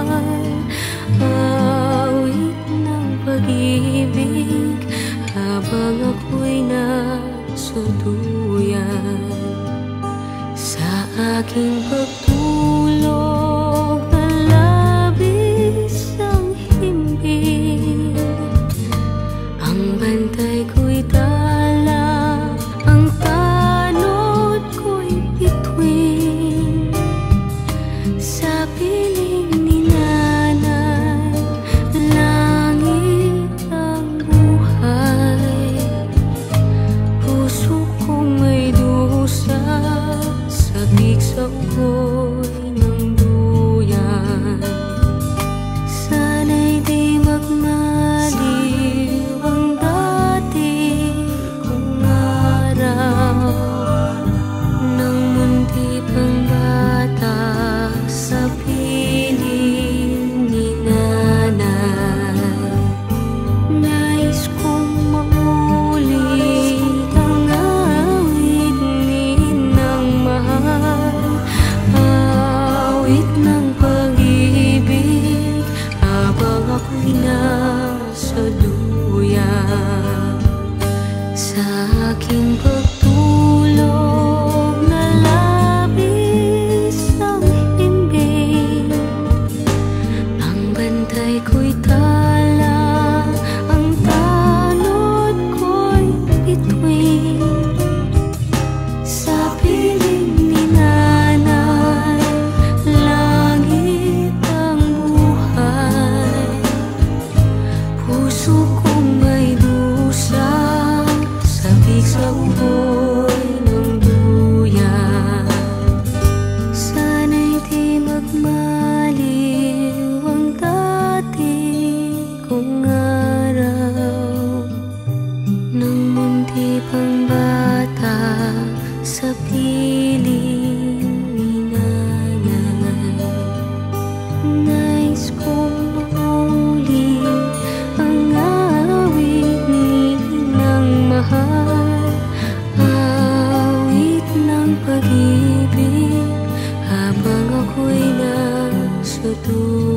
mahal. Awit ng pag-ibig habang ako'y nasa duyan. Sa aking pagtulog na labis ang himbing, ang bantay ko'y tala, ang tanod ko'y bituin. Sa piling ni nanay, langit ang buhay. Puso kong may dusa, sabik sa uloy ng duyan. Sana'y di magmaliw ang dati kong araw, nang mundi pang bata sa piling ni nanay. Nais kong maulit ang awit ni Ninang mahal, awit ng pag-ibig habang ako'y nasa duyan. Sa aking pagtulog na labis ang himbing, ang bantay ko'y tala, ang tanod ko'y bituin. Sa piling ni nanay, langit ang buhay. Puso kong may dusa, sabik sa uloy ng duyan. Sana'y di magmaliw ang dati kong araw, nang mundi pang bata sa piling ni nanay. Nais kong maulit ang awit ni Ninang mahal, awit ng pag-ibig habang ako'y nasa duyan.